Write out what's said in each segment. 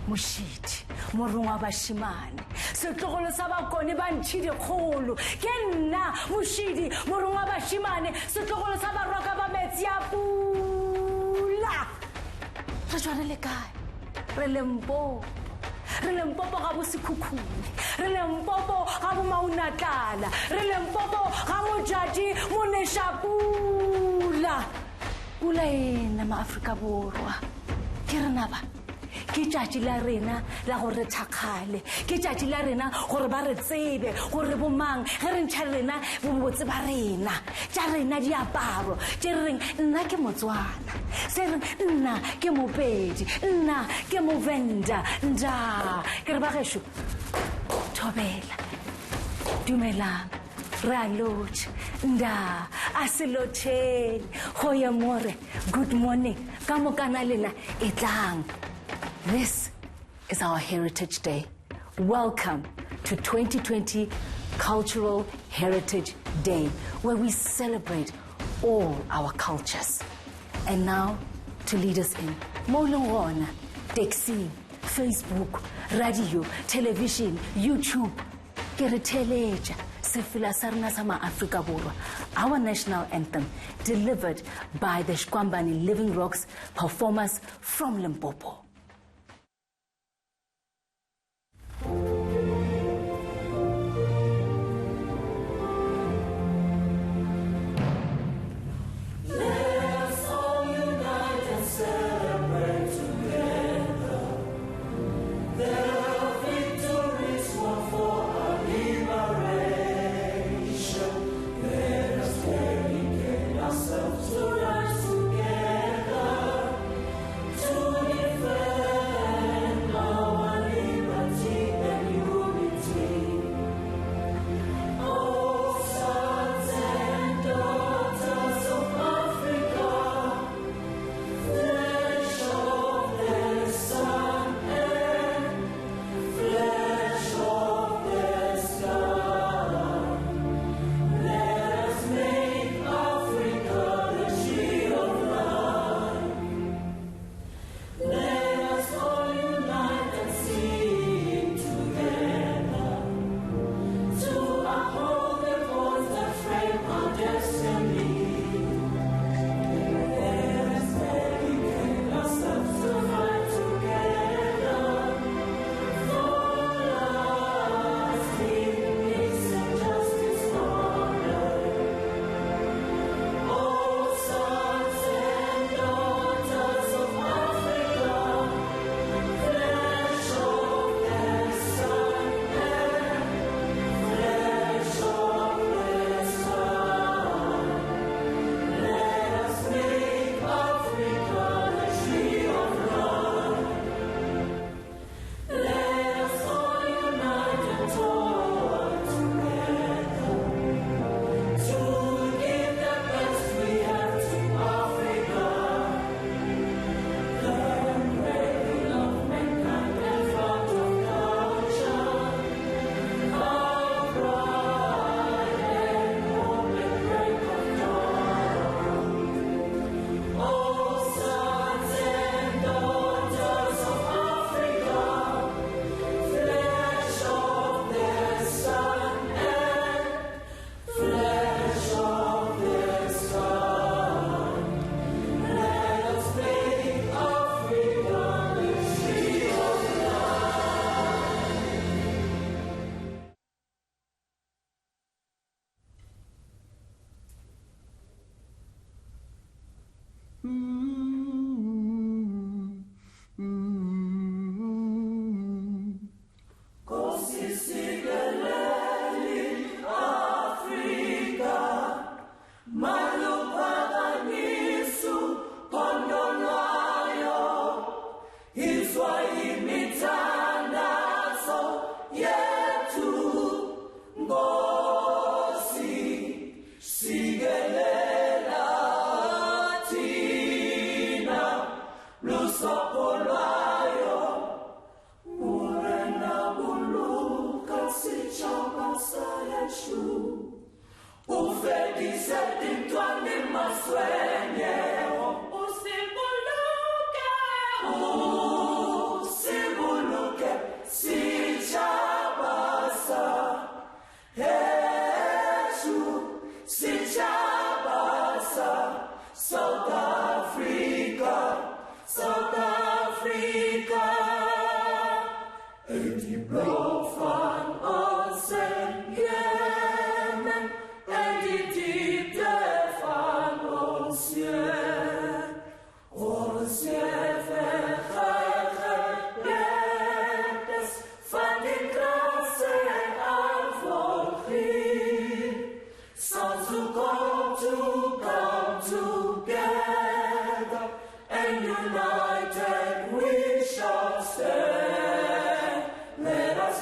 Mushiti, morongwa bashimane. Setlogolo sa bakone ba ntshidi kgolo. Ke nna Mushidi, morongwa bashimane. Setlogolo sa baroka ba metsi a pula. Re jwana le kae? Re Limpopo. Re Limpopo ga bo Sekhukhune. Re Limpopo ga bo Maunatlala. Re Limpopo ga Mojaji Monesha pula. Pula ena maAfrika Borwa. Ke rena ba? Ke tšatši la rena la gore thakgale. Ke tšatši la rena gore ba re tsebe gore bomang ge re ntšha rena bobotse ba rena. Tša rena diaparo tše re reng nna ke Motswana, se reng nna ke Mopedi, nna ke Movenda. Nda ke re ba gešo thobela, dumelang, re a lotšha. Nda a se lotšheng go ye more. Good morning ka mokana lena e tlang. This is our Heritage Day. Welcome to 2020 Cultural Heritage Day, where we celebrate all our cultures. And now, to lead us in, Molongona, Taxi, Facebook, radio, television, YouTube, Kereteleja, Sefila Sarna Sama Afrika Borwa, our national anthem, delivered by the Shkwambani Living Rocks performers from Limpopo. To rise together, to defend.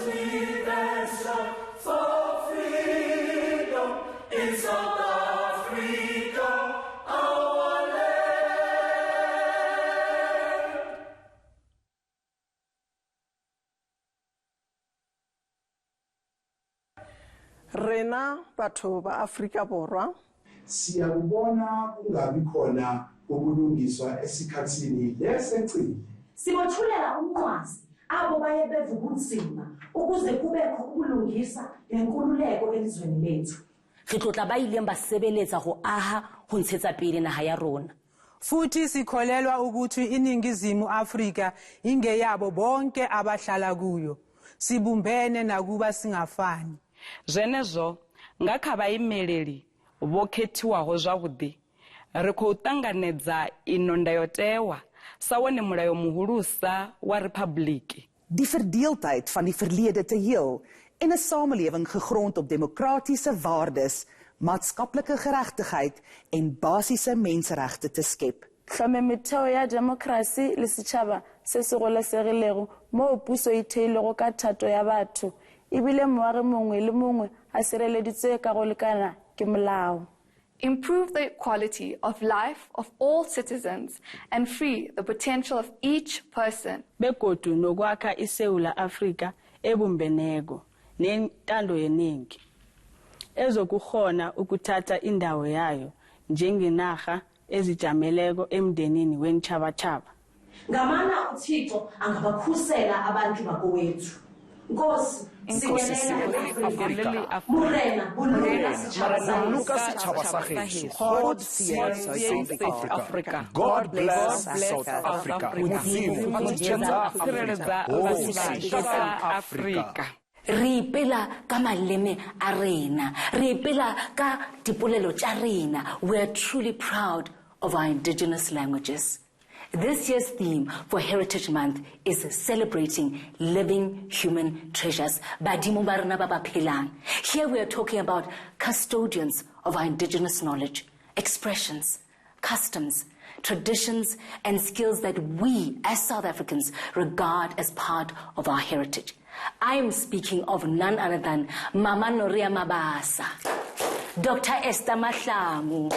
we then strive for freedom in South Africa, our land. Rena batho ba Afrika Borwa siyakubona kungabi khona ubulungiswa esikhatsini lesecile. Sibothulela umnqwazi abo baye bevuka unzima ukuze kubekho ubulungisa nenkululeko elizweni lethu. Re tlotla ba ileng ba sebeletsa go aha go ntshetsa pele naga ya rona. Futhi sikholelwa ukuthi iningizimu Afrika ingeyabo bonke abahlala kuyo. Sibumbene nakuba singafani. Zwenezwo nga kha vhaimeleli vho khethiwaho zwavhuḓi ri khou ṱanganedza ino ndayotewa sa wone mulayo muhulusa wa Republiek. Die verdeeldheid van die verlede te heel en 'n samelewing gegrond op demokratiese waardes, maatskaplike geregtigheid en basiese menseregte te skep. Tlhome metheo ya demokrasi le setšhaba se se golesegilego mo puso e theilego ka thato ya batho ebile moagi mongwe le mongwe a sireleditswe ka go lekana ke molao. Improve the quality of life of all citizens and free the potential of each person. Begodu nokwakha iSewula Afrika ebumbeneko nentando yeningi ezokukhona ukuthatha indawo yayo njengenaga ezijameleko emndenini wenchabatshaba. Ngamana uThixo angabakhusela abantu bakowethu. Nkosi Afrika. Morena, God save South Africa. God bless South Africa. Africa. Re ipela ka maleme a rena, re ipela ka dipolelo tša rena. We are truly proud of our indigenous languages. This year's theme for Heritage Month is celebrating living human treasures. Badimo ba rena ba ba phelang. Here we are talking about custodians of our indigenous knowledge, expressions, customs, traditions, and skills that we as South Africans regard as part of our heritage. I am speaking of none other than Mama Noria Mabasa, Dr. Esther Mahlangu,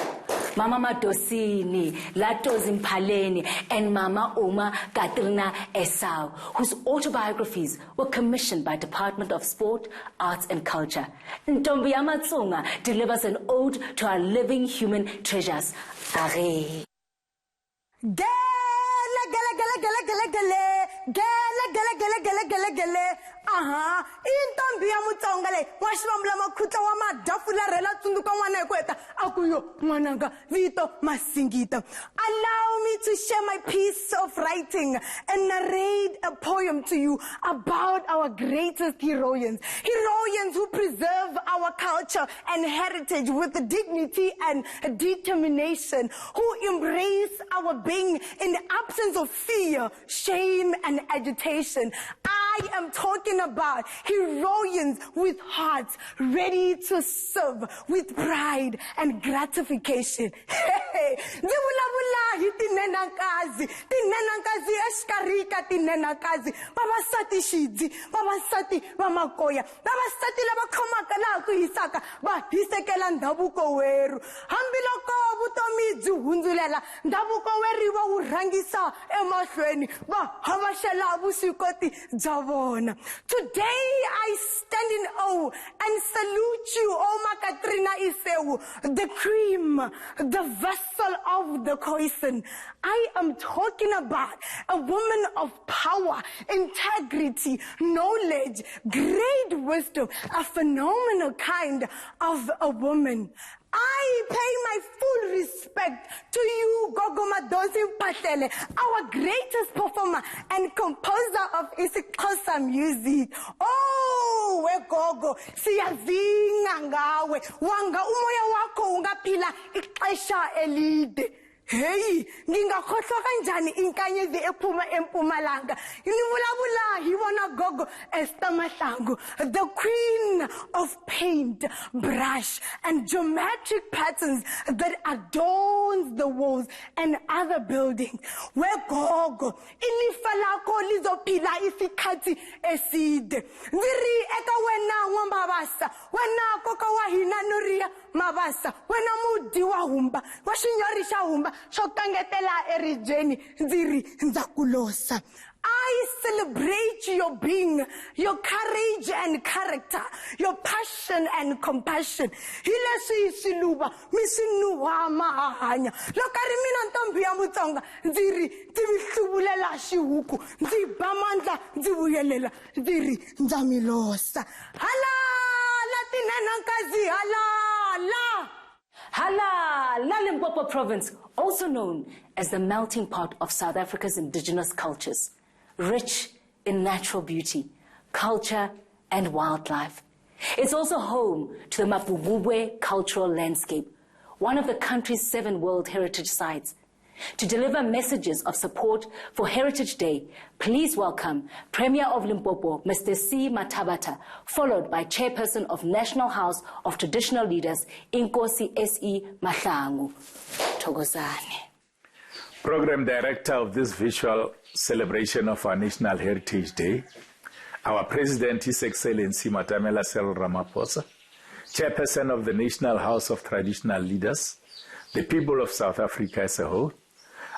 Mama Madosini, Lato Zimpaleni, and Mama Oma Katrina Esau, whose autobiographies were commissioned by Department of Sport, Arts and Culture. Ntombi Yamatsonga delivers an ode to our living human treasures. Are. Aha, intombi ya Mutsonga le wa xivambula makhutla wa madafula rela tsundzuka n'wana hi ku heta akuyo n'wananga vito Masingita. Allow me to share my piece of writing and narrate a poem to you about our greatest heroines who preserve our culture and heritage with dignity and determination, who embrace our being in the absence of fear, shame and agitation. I am talking about heroines with hearts ready to serve with pride and gratification. Tinenakazi eskarika tinenakazi babasati shidzi babasati bamakoya babasati lava khomaka laha ku hisaka va hisekela ndhavuko weru hambiloko vutomi byi hundzulela ndhavuko weriwa wu rhangisa emahlweni va havashela vuswikoti bya vona. Today I stand in awe and salute you, Oma Katrina Iseu, the cream, the vessel of the Khoisan. I am talking about a woman of power, integrity, knowledge, great wisdom, a phenomenal kind of a woman. I pay my full respect to you, Gogo Madosi Mphahlele, our greatest performer and composer of isiXhosa music. Oh, we Gogo, siyazinga ngawe, wanga umoya wakho ungaphila ixesha elide. Hey, ngingakhohlwa kanjani inkanyezi ephuma eMpumalanga. Ngivulabula ngibona Gogo Esther Mahlangu, the queen of paint, brush, and geometric patterns that adorns the walls and other buildings. Where Gogo, ilifa lakho lizophila isikhathi eside. Ndiri eka wena Mabasa, wena koka wa hina Nuria Mabasa, wena mudi wa humba, wa shinyorisha humba, shokangetela erijeni, ndiri nzakulosa. I celebrate your being, your courage and character, your passion and compassion. Hilesi siluba, misinuwa mahanya. Lokari mina ntombi ya mutonga, nziri, tibisubulela shihuku, nzibamandla, nzibuyelela, nziri, nzamilosa. Hala, latina nankazi, hala, la. Hala Limpopo province, also known as the melting pot of South Africa's indigenous cultures, rich in natural beauty, culture, and wildlife. It's also home to the Mapungubwe cultural landscape, one of the country's 7 World Heritage Sites. To deliver messages of support for Heritage Day, please welcome Premier of Limpopo, Mr. C. Mathabata, followed by Chairperson of National House of Traditional Leaders, Inkosi S.E. Mahlangu. Thokozane. Program Director of this virtual celebration of our National Heritage Day, our President, His Excellency Matamela Cyril Ramaphosa, Chairperson of the National House of Traditional Leaders, the people of South Africa as a whole,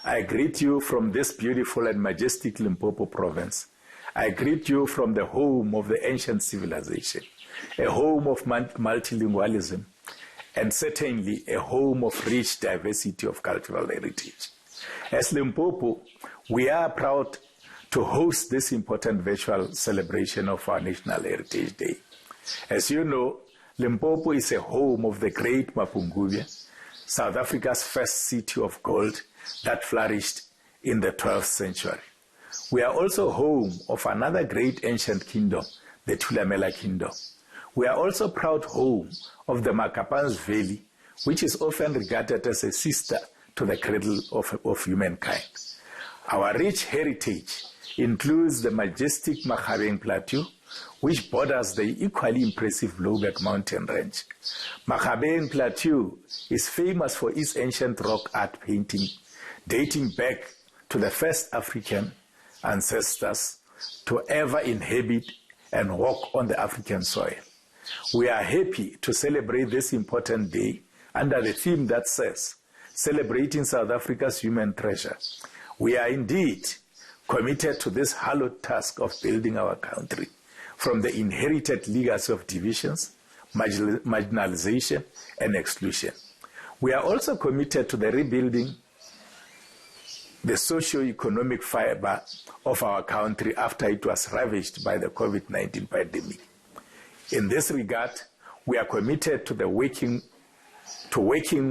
I greet you from this beautiful and majestic Limpopo province. I greet you from the home of the ancient civilization, a home of multilingualism, and certainly a home of rich diversity of cultural heritage. As Limpopo, we are proud to host this important virtual celebration of our National Heritage Day. As you know, Limpopo is a home of the great Mapungubwe, South Africa's first city of gold that flourished in the 12th century. We are also home of another great ancient kingdom, the Thulamela Kingdom. We are also proud home of the Makapans Valley, which is often regarded as a sister to the cradle of humankind. Our rich heritage includes the majestic Makhabeng Plateau, which borders the equally impressive Louwberg mountain range. Makhabeng Plateau is famous for its ancient rock art painting, dating back to the first African ancestors to ever inhabit and walk on the African soil. We are happy to celebrate this important day under the theme that says, Celebrating South Africa's Human Treasure. We are indeed committed to this hallowed task of building our country from the inherited legacy of divisions, marginalization, and exclusion. We are also committed to the rebuilding the socio-economic fiber of our country after it was ravaged by the COVID-19 pandemic. In this regard, we are committed to working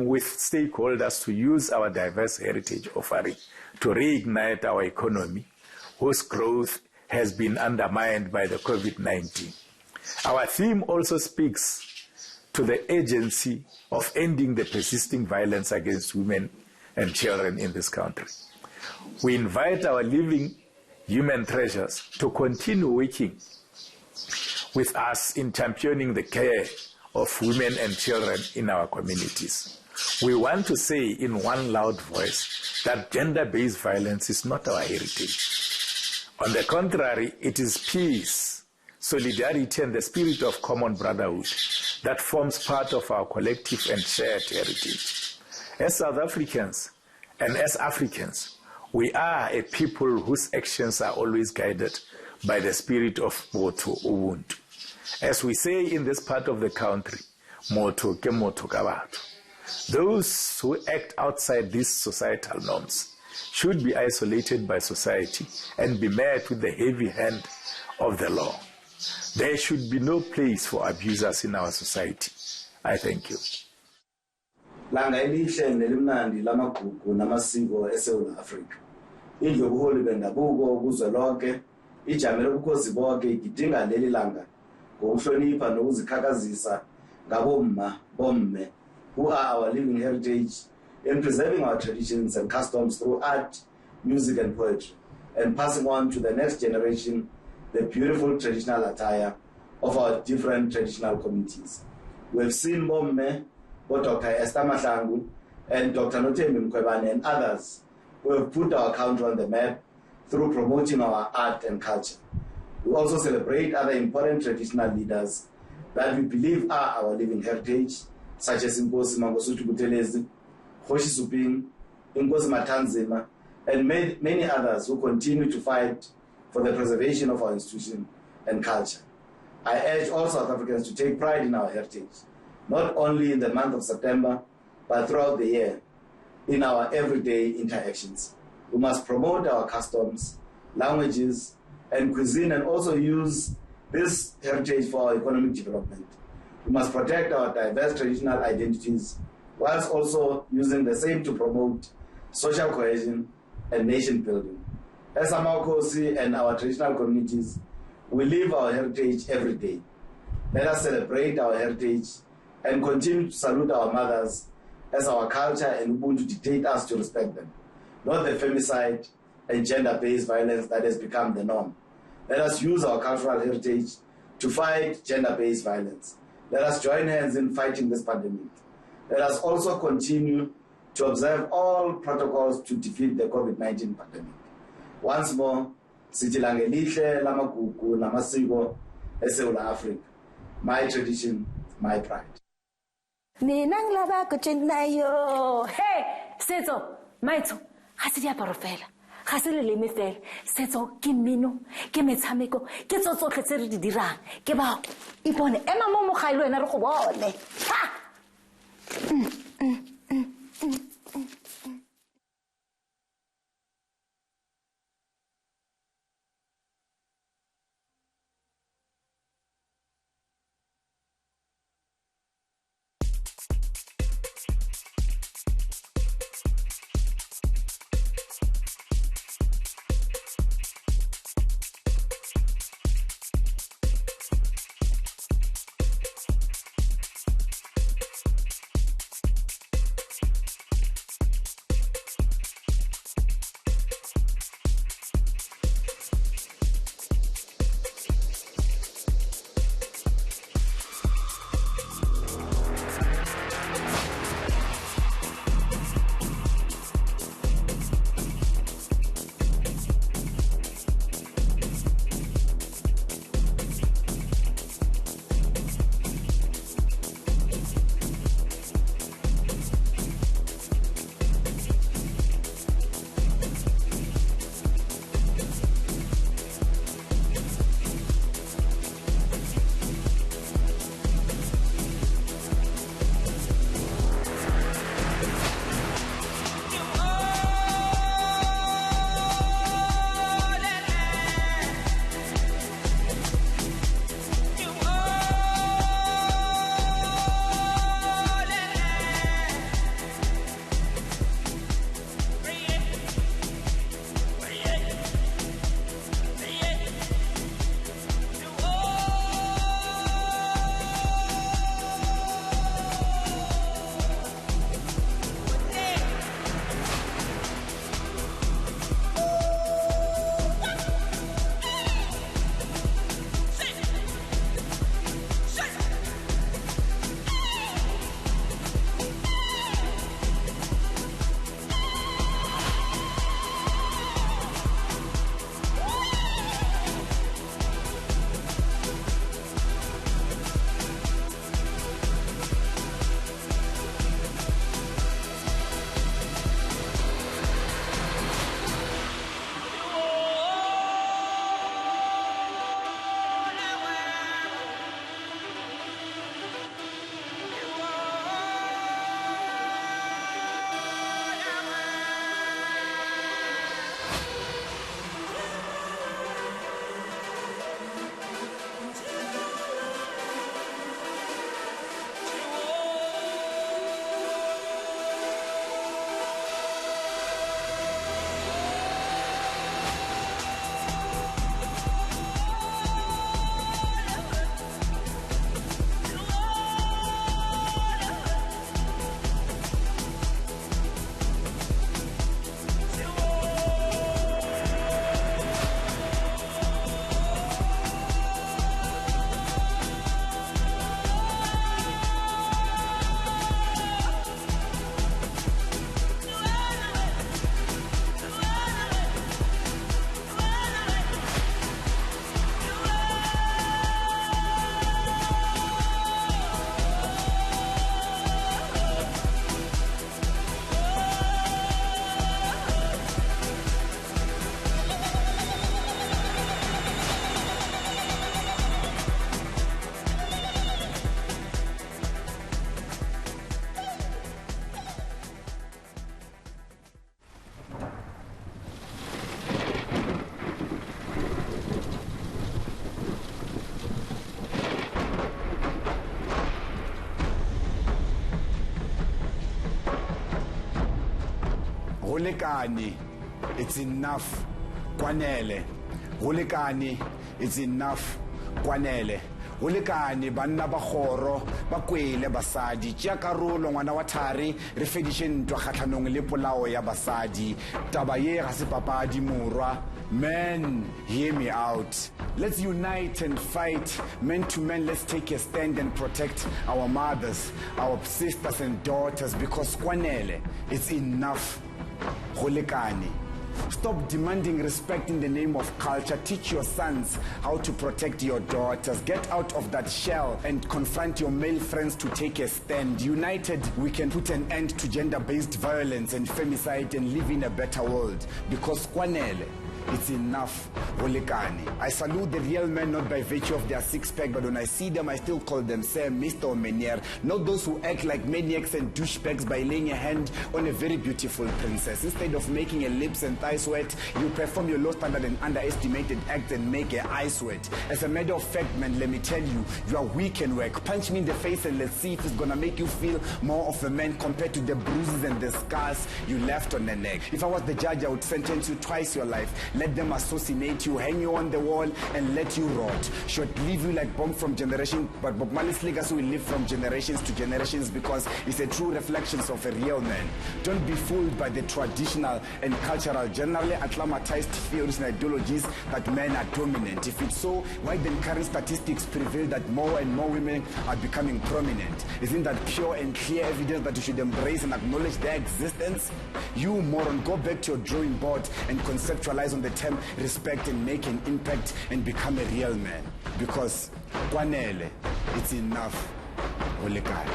with stakeholders to use our diverse heritage offering to reignite our economy, whose growth has been undermined by the COVID-19. Our theme also speaks to the urgency of ending the persisting violence against women and children in this country. We invite our living human treasures to continue working with us in championing the care of women and children in our communities. We want to say in one loud voice that gender-based violence is not our heritage. On the contrary, it is peace, solidarity, and the spirit of common brotherhood that forms part of our collective and shared heritage. As South Africans and as Africans, we are a people whose actions are always guided by the spirit of Moto Ubuntu. As we say in this part of the country, Moto ke moto ka batho. Those who act outside these societal norms should be isolated by society and be met with the heavy hand of the law. There should be no place for abusers in our society. I thank you. Langa elihle nelimnandi lamagugu namasiko eSouth Africa. Indlu yobuholi bendabuko kuzwelonke, ijamele ubukhosi bonke igidinga leli langa ngokuhlonipha nokuzikhakhazisa ngabomma bomme who are our living heritage in preserving our traditions and customs through art, music and poetry, and passing on to the next generation the beautiful traditional attire of our different traditional communities. We've seen Momme, Dr. Esther Mahlangu, and Dr. Nothembi Mkhwebane and others who have put our country on the map through promoting our art and culture. We also celebrate other important traditional leaders that we believe are our living heritage, such as Inkosi Mangosuthu Buthelezi, Kgoshi Suping, Inkosi Matanzima, and many others who continue to fight for the preservation of our institution and culture. I urge all South Africans to take pride in our heritage, not only in the month of September, but throughout the year, in our everyday interactions. We must promote our customs, languages, and cuisine, and also use this heritage for our economic development. We must protect our diverse traditional identities, whilst also using the same to promote social cohesion and nation building. As Amakosi and our traditional communities, we live our heritage every day. Let us celebrate our heritage and continue to salute our mothers, as our culture and Ubuntu dictate us to respect them, not the femicide and gender-based violence that has become the norm. Let us use our cultural heritage to fight gender-based violence. Let us join hands in fighting this pandemic. Let us also continue to observe all protocols to defeat the COVID-19 pandemic. Once more, sithi langelihle lamagugu namasiko eSouth Africa. My tradition, my pride. Mina ngilaba go tsenayo. Hey, setso, maitso, ga se diaparo fela. Ga se leleme fela. Setso ke mmino, ke metshameko, ke tsotlhe tse re di dirang. Ke bao ipone ema mo mogailo ena re go bone. Ha! Hulekani, it's enough. Kwanele. Hulekani, it's enough. Kwanele. Hulekani banna ba khoro ba kwele basadi tja karolo ngwana wa thari re fedishe ntwa khatlhanong le polao ya basadi taba ye ga se papadi morwa. Men, hear me out. Let's unite and fight. Men to men, let's take a stand and protect our mothers, our sisters and daughters, because kwanele, it's enough. Hulekani. Stop demanding respect in the name of culture. Teach your sons how to protect your daughters. Get out of that shell and confront your male friends to take a stand. United, we can put an end to gender-based violence and femicide and live in a better world. Because kwanele, it's enough. Hulekani. I salute the real men not by virtue of their six-pack, but when I see them, I still call them Sir, Mr. or Menier. Not those who act like maniacs and douchebags by laying a hand on a very beautiful princess. Instead of making her lips and thighs sweat, you perform your low standard and underestimated act and make her eyes sweat. As a matter of fact, man, let me tell you, you are weak and weak. Punch me in the face and let's see if it's gonna make you feel more of a man compared to the bruises and the scars you left on the neck. If I was the judge, I would sentence you twice your life. Let them assassinate you, hang you on the wall, and let you rot. Should leave you like bomb from generation, but Bob Marley's legacy will live from generations to generations because it's a true reflection of a real man. Don't be fooled by the traditional and cultural, generally acclimatized theories and ideologies that men are dominant. If it's so, why then current statistics prevail that more and more women are becoming prominent? Isn't that pure and clear evidence that you should embrace and acknowledge their existence? You moron, go back to your drawing board and conceptualize on the term respect and make an impact and become a real man. Because kwanele, it's enough. Hulekani.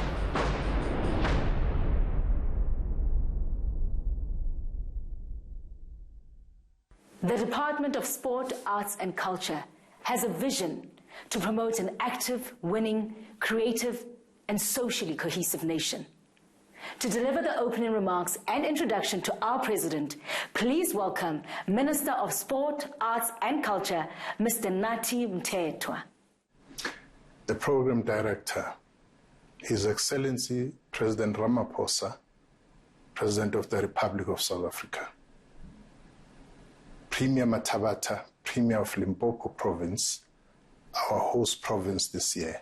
The Department of Sport, Arts and Culture has a vision to promote an active, winning, creative and socially cohesive nation. To deliver the opening remarks and introduction to our President, please welcome Minister of Sport, Arts and Culture, Mr. Nathi Mthethwa. The Program Director, His Excellency President Ramaphosa, President of the Republic of South Africa. Premier Mathabata, Premier of Limpopo Province, our host province this year.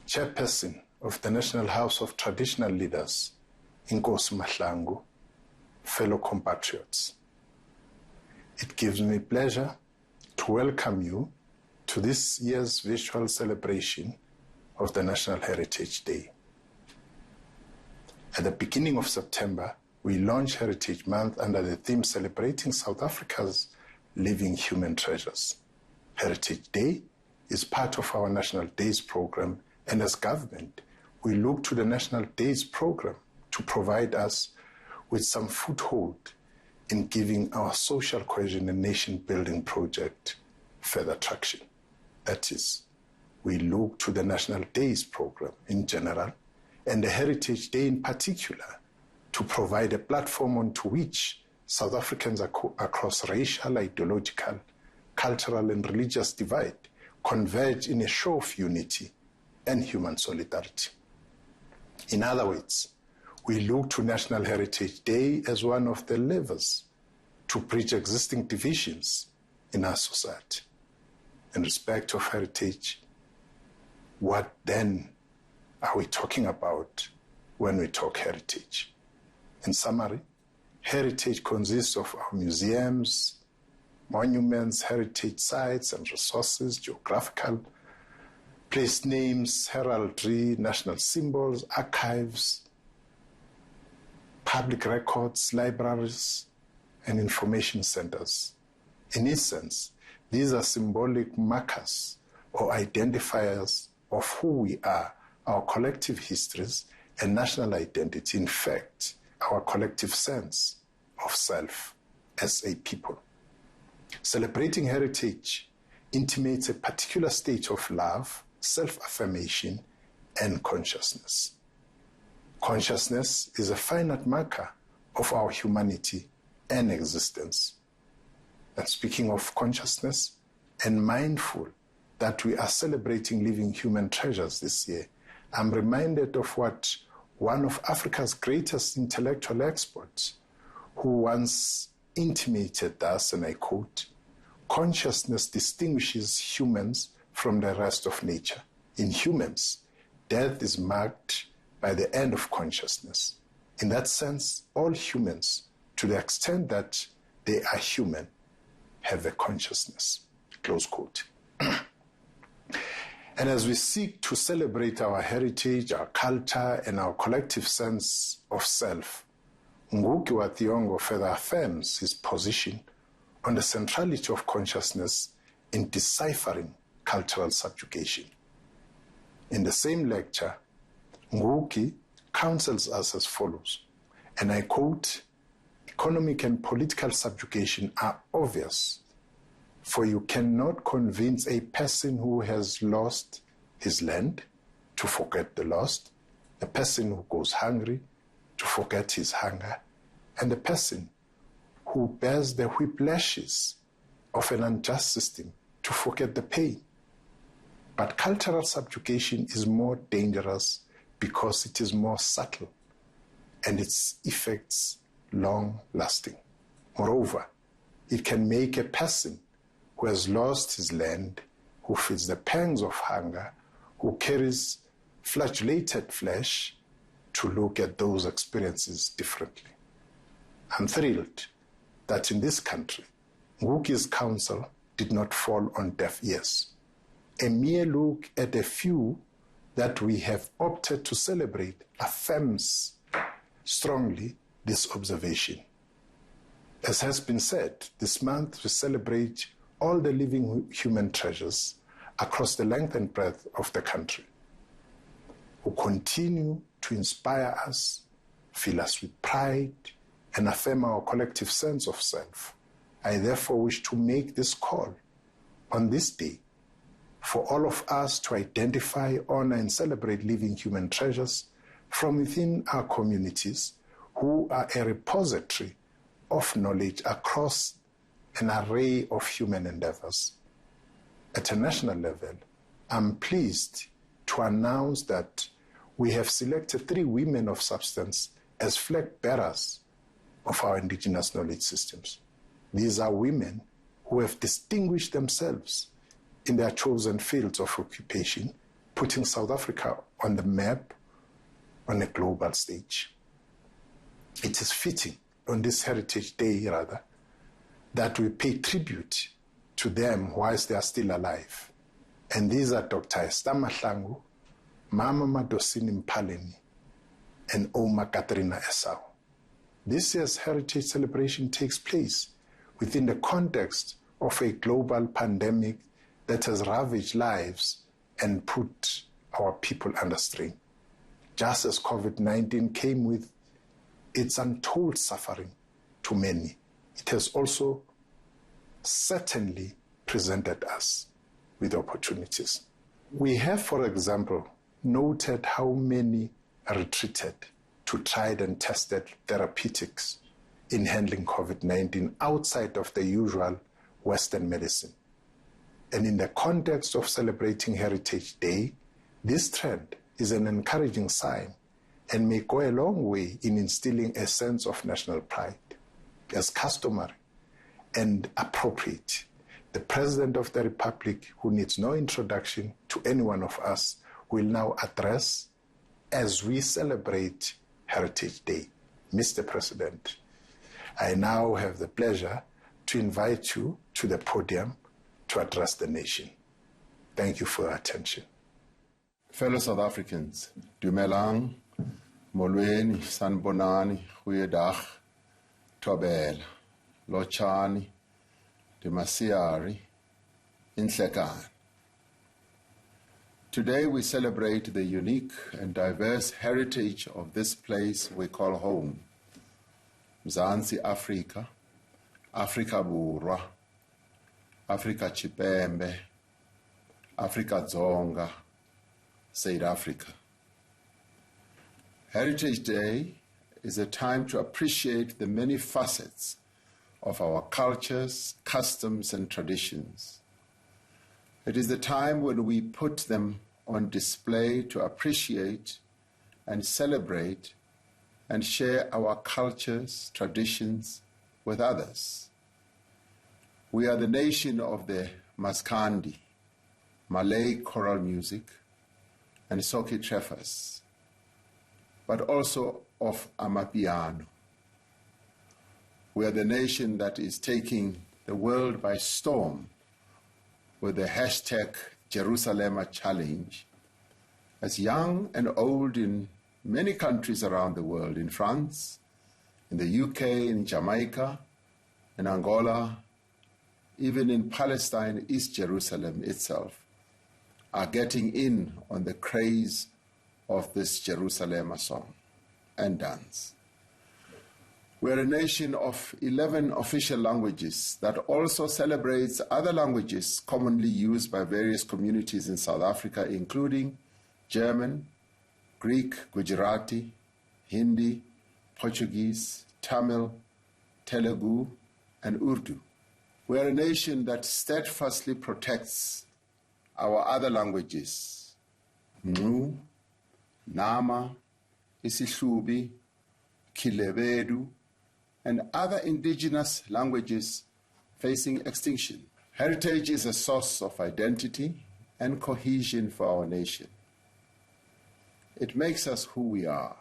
Chairperson of the National House of Traditional Leaders, Inkosi Mahlangu, fellow compatriots. It gives me pleasure to welcome you to this year's virtual celebration of the National Heritage Day. At the beginning of September, we launched Heritage Month under the theme celebrating South Africa's living human treasures. Heritage Day is part of our National Days program, and as government, we look to the National Days program to provide us with some foothold in giving our social cohesion and nation-building project further traction. That is, we look to the National Days program in general and the Heritage Day in particular to provide a platform onto which South Africans across racial, ideological, cultural and religious divide converge in a show of unity and human solidarity. In other words, we look to National Heritage Day as one of the levers to bridge existing divisions in our society. In respect of heritage, what then are we talking about when we talk heritage? In summary, heritage consists of our museums, monuments, heritage sites and resources, geographical place names, heraldry, national symbols, archives, public records, libraries, and information centers. In essence, these are symbolic markers or identifiers of who we are, our collective histories and national identity, in fact, our collective sense of self as a people. Celebrating heritage intimates a particular state of love, self-affirmation, and consciousness. Consciousness is a finite marker of our humanity and existence. And speaking of consciousness, and mindful that we are celebrating living human treasures this year, I'm reminded of what one of Africa's greatest intellectual experts, who once intimated thus, and I quote, "Consciousness distinguishes humans from the rest of nature. In humans, death is marked by the end of consciousness. In that sense, all humans, to the extent that they are human, have a consciousness." Close quote. And as we seek to celebrate our heritage, our culture, and our collective sense of self, Ngugi wa Thiong'o further affirms his position on the centrality of consciousness in deciphering cultural subjugation. In the same lecture, Ngugi counsels us as follows, and I quote, "Economic and political subjugation are obvious, for you cannot convince a person who has lost his land to forget the lost, a person who goes hungry to forget his hunger, and a person who bears the whiplashes of an unjust system to forget the pain. But cultural subjugation is more dangerous because it is more subtle and its effects long-lasting. Moreover, it can make a person who has lost his land, who feels the pangs of hunger, who carries flagellated flesh, to look at those experiences differently. I'm thrilled that in this country, Ngugi's counsel did not fall on deaf ears. A mere look at a few that we have opted to celebrate affirms strongly this observation. As has been said, this month we celebrate all the living human treasures across the length and breadth of the country, who continue to inspire us, fill us with pride, and affirm our collective sense of self. I therefore wish to make this call on this day for all of us to identify, honor, and celebrate living human treasures from within our communities who are a repository of knowledge across an array of human endeavors. At a national level, I'm pleased to announce that we have selected 3 women of substance as flag bearers of our indigenous knowledge systems. These are women who have distinguished themselves in their chosen fields of occupation, putting South Africa on the map on a global stage. It is fitting on this Heritage Day, that we pay tribute to them whilst they are still alive. And these are Dr. Esther Mahlangu, Mama Madosini Mpaleni, and Oma Katrina Esau. This year's Heritage Celebration takes place within the context of a global pandemic that has ravaged lives and put our people under strain. Just as COVID-19 came with its untold suffering to many, it has also certainly presented us with opportunities. We have, for example, noted how many retreated to tried and tested therapeutics in handling COVID-19 outside of the usual Western medicine. And in the context of celebrating Heritage Day, this trend is an encouraging sign and may go a long way in instilling a sense of national pride. As customary and appropriate, the President of the Republic, who needs no introduction to any one of us, will now address as we celebrate Heritage Day. Mr. President, I now have the pleasure to invite you to the podium to address the nation. Thank you for your attention. Fellow South Africans, dumelang, molweni, sanbonani, goeiedag, tobela, lochani, demasiari, inhlekani. Today we celebrate the unique and diverse heritage of this place we call home, Mzansi Africa, Africa Burwa, Africa Chipembe, Africa Dzonga, South Africa. Heritage Day is a time to appreciate the many facets of our cultures, customs, and traditions. It is the time when we put them on display to appreciate, and celebrate and share our cultures, traditions with others. We are the nation of the Maskandi, Malay choral music, and Soki Treffers, but also of Amapiano. We are the nation that is taking the world by storm with the hashtag Jerusalem Challenge, as young and old in many countries around the world, in France, in the UK, in Jamaica, in Angola, even in Palestine, East Jerusalem itself, are getting in on the craze of this Jerusalem song and dance. We're a nation of 11 official languages that also celebrates other languages commonly used by various communities in South Africa, including German, Greek, Gujarati, Hindi, Portuguese, Tamil, Telugu, and Urdu. We're a nation that steadfastly protects our other languages, Ngu, Nama, Isihlubi, Kilebedu, and other indigenous languages facing extinction. Heritage is a source of identity and cohesion for our nation. It makes us who we are.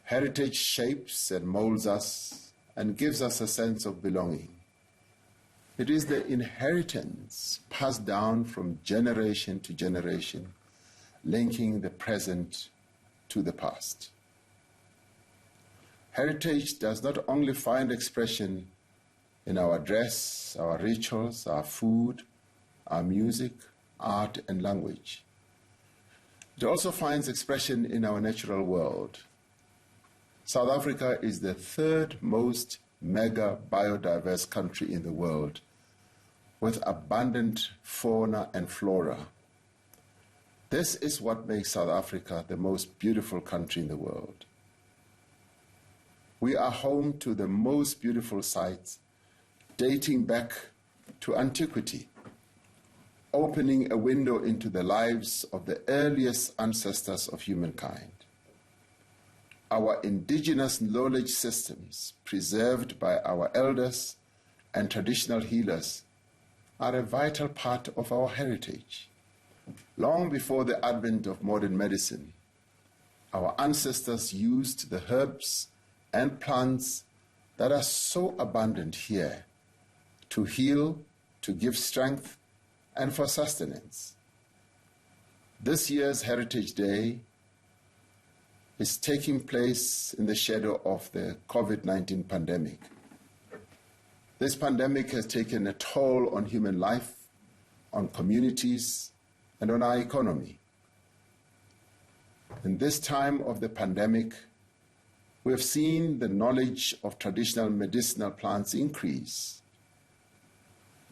Heritage shapes and molds us and gives us a sense of belonging. It is the inheritance passed down from generation to generation, linking the present to the past. Heritage does not only find expression in our dress, our rituals, our food, our music, art, and language. It also finds expression in our natural world. South Africa is the third most mega biodiverse country in the world, with abundant fauna and flora. This is what makes South Africa the most beautiful country in the world. We are home to the most beautiful sites dating back to antiquity, opening a window into the lives of the earliest ancestors of humankind. Our indigenous knowledge systems, preserved by our elders and traditional healers, are a vital part of our heritage. Long before the advent of modern medicine, our ancestors used the herbs and plants that are so abundant here to heal, to give strength, and for sustenance. This year's Heritage Day is taking place in the shadow of the COVID-19 pandemic. This pandemic has taken a toll on human life, on communities, and on our economy. In this time of the pandemic, we have seen the knowledge of traditional medicinal plants increase.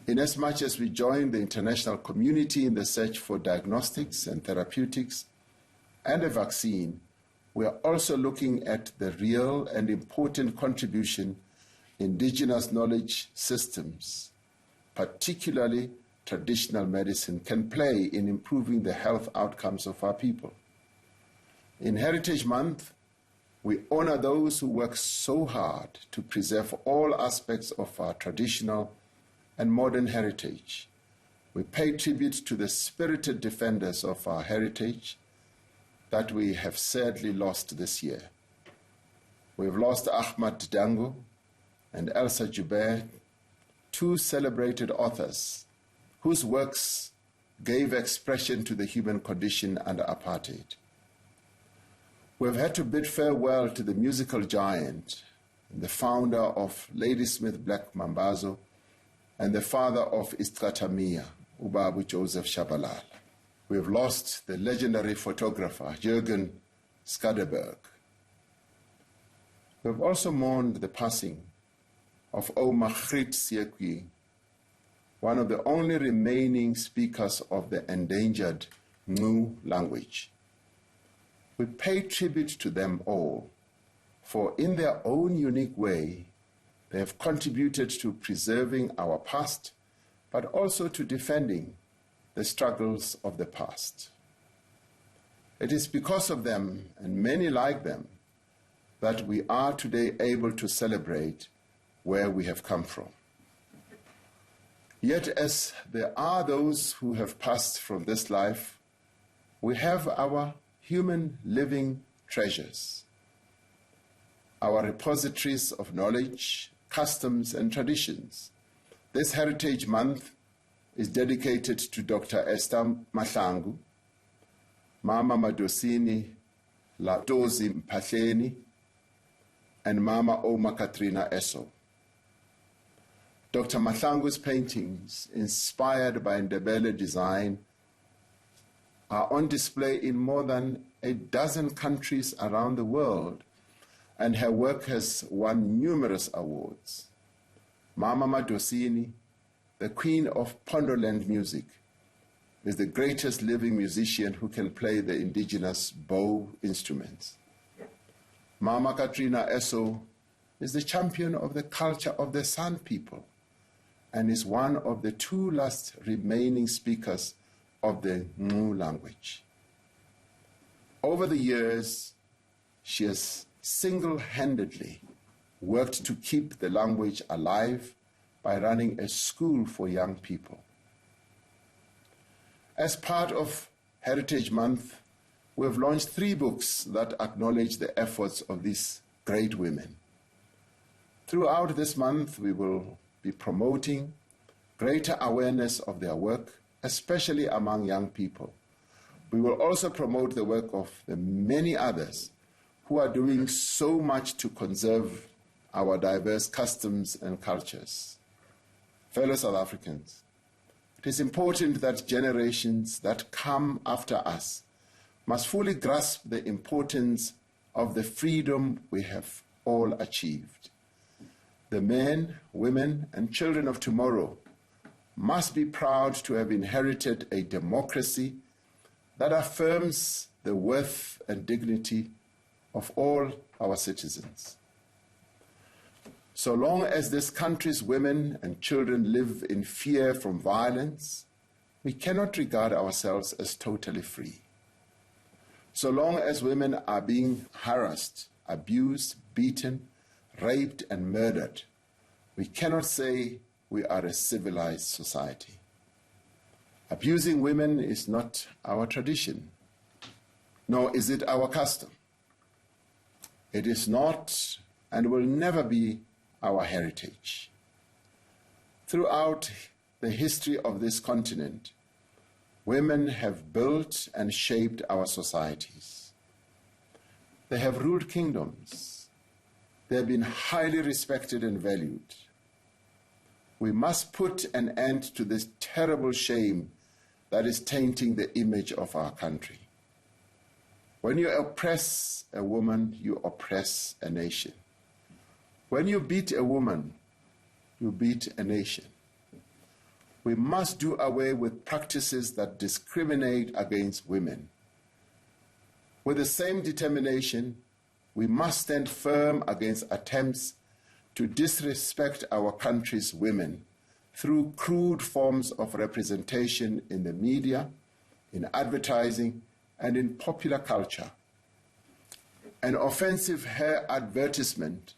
Inasmuch as we join the international community in the search for diagnostics and therapeutics and a vaccine, we are also looking at the real and important contribution indigenous knowledge systems, particularly traditional medicine, can play in improving the health outcomes of our people. In Heritage Month, we honor those who work so hard to preserve all aspects of our traditional and modern heritage. We pay tribute to the spirited defenders of our heritage that we have sadly lost this year. We have lost Ahmad Dango and Elsa Joubert, two celebrated authors whose works gave expression to the human condition under apartheid. We've had to bid farewell to the musical giant, the founder of Ladysmith Black Mambazo, and the father of Istratamia, Ubabu Joseph Shabalala. We've lost the legendary photographer, Jürgen Skaderberg. We've also mourned the passing of Omagrit Siekwi, one of the only remaining speakers of the endangered Ngu language. We pay tribute to them all, for in their own unique way, they have contributed to preserving our past, but also to defending the struggles of the past. It is because of them and many like them that we are today able to celebrate where we have come from. Yet, as there are those who have passed from this life, we have our human living treasures, our repositories of knowledge, customs, and traditions. This Heritage Month is dedicated to Dr. Esther Mahlangu, Mama Madosini Latozi Mphahleni, and Mama Oma Katrina Eso. Dr. Mahlangu's paintings, inspired by Ndebele design, are on display in more than a dozen countries around the world, and her work has won numerous awards. Mama Madosini, the queen of Pondoland music, is the greatest living musician who can play the indigenous bow instruments. Mama Katrina Eso is the champion of the culture of the San people and is one of the 2 last remaining speakers of the Ngu language. Over the years, she has single-handedly worked to keep the language alive by running a school for young people. As part of Heritage Month, we have launched 3 books that acknowledge the efforts of these great women. Throughout this month, we will be promoting greater awareness of their work, especially among young people. We will also promote the work of the many others who are doing so much to conserve our diverse customs and cultures. Fellow South Africans, it is important that generations that come after us must fully grasp the importance of the freedom we have all achieved. The men, women, and children of tomorrow must be proud to have inherited a democracy that affirms the worth and dignity of all our citizens. So long as this country's women and children live in fear from violence, we cannot regard ourselves as totally free. So long as women are being harassed, abused, beaten, raped, and murdered, we cannot say we are a civilized society. Abusing women is not our tradition, nor is it our custom. It is not and will never be our heritage. Throughout the history of this continent, women have built and shaped our societies. They have ruled kingdoms. They have been highly respected and valued. We must put an end to this terrible shame that is tainting the image of our country. When you oppress a woman, you oppress a nation. When you beat a woman, you beat a nation. We must do away with practices that discriminate against women. With the same determination, we must stand firm against attempts to disrespect our country's women through crude forms of representation in the media, in advertising, and in popular culture. An offensive hair advertisement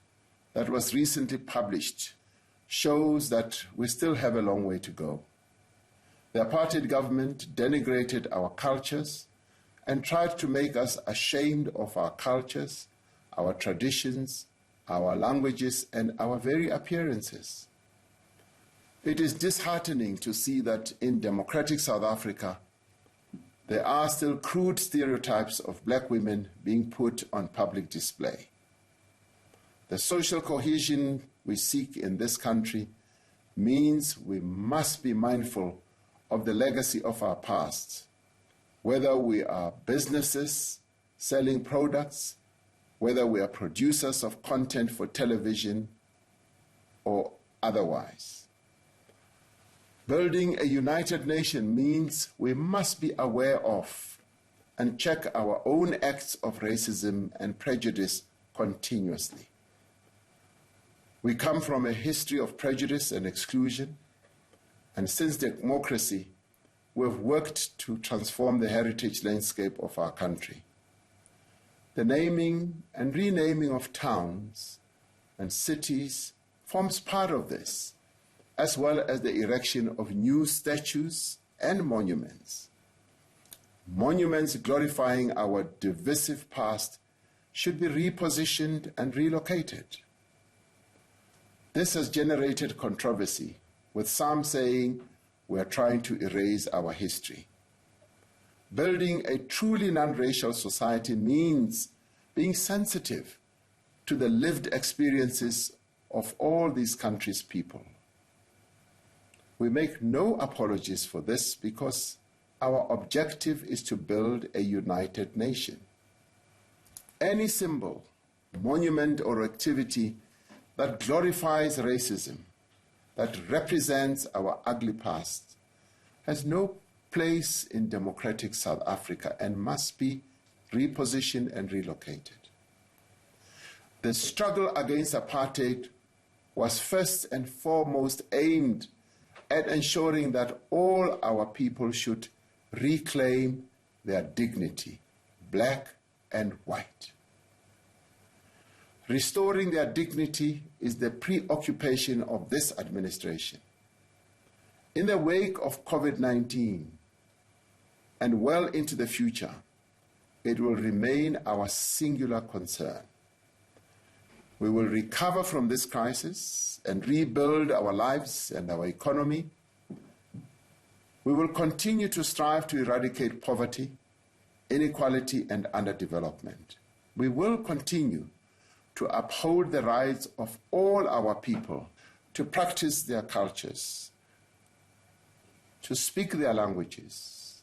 that was recently published shows that we still have a long way to go. The apartheid government denigrated our cultures and tried to make us ashamed of our cultures, our traditions, our languages, and our very appearances. It is disheartening to see that in democratic South Africa, there are still crude stereotypes of black women being put on public display. The social cohesion we seek in this country means we must be mindful of the legacy of our past, whether we are businesses selling products, whether we are producers of content for television or otherwise. Building a united nation means we must be aware of and check our own acts of racism and prejudice continuously. We come from a history of prejudice and exclusion, and since democracy, who have worked to transform the heritage landscape of our country. The naming and renaming of towns and cities forms part of this, as well as the erection of new statues and monuments. Monuments glorifying our divisive past should be repositioned and relocated. This has generated controversy, with some saying we are trying to erase our history. Building a truly non-racial society means being sensitive to the lived experiences of all these countries' people. We make no apologies for this because our objective is to build a united nation. Any symbol, monument, or activity that glorifies racism, that represents our ugly past, has no place in democratic South Africa and must be repositioned and relocated. The struggle against apartheid was first and foremost aimed at ensuring that all our people should reclaim their dignity, black and white. Restoring their dignity is the preoccupation of this administration. In the wake of COVID-19 and well into the future, it will remain our singular concern. We will recover from this crisis and rebuild our lives and our economy. We will continue to strive to eradicate poverty, inequality, and underdevelopment. We will continue to uphold the rights of all our people to practice their cultures, to speak their languages,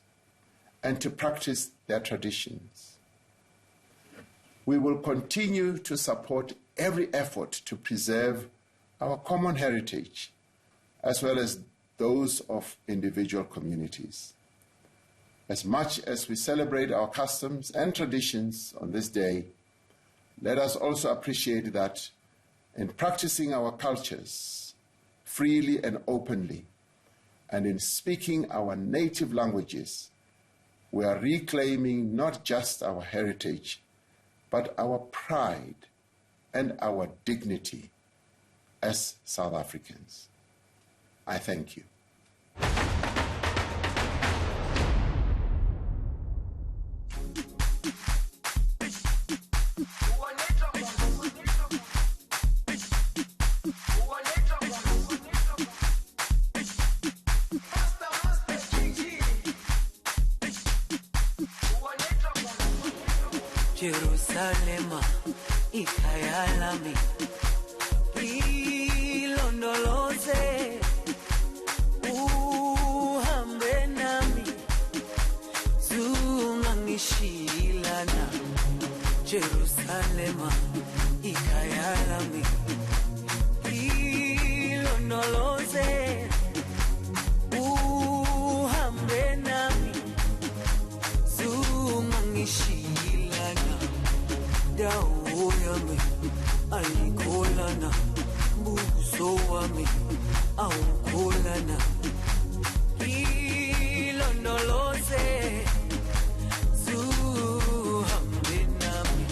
and to practice their traditions. We will continue to support every effort to preserve our common heritage, as well as those of individual communities. As much as we celebrate our customs and traditions on this day, let us also appreciate that in practicing our cultures freely and openly, and in speaking our native languages, we are reclaiming not just our heritage, but our pride and our dignity as South Africans. I thank you. Jerusalema, ikhaya lami, ilondoloze, uhambe nami, zungangishilana. Jerusalema, ikhaya lami, ilondoloze, uhambe nami, zungangishilana. Dawo yami ayikholana, buso wami awukholana. Ilondoloze, zuhambe nami.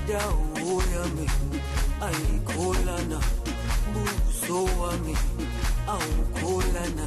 Dawo yami ayikholana, buso wami awukholana.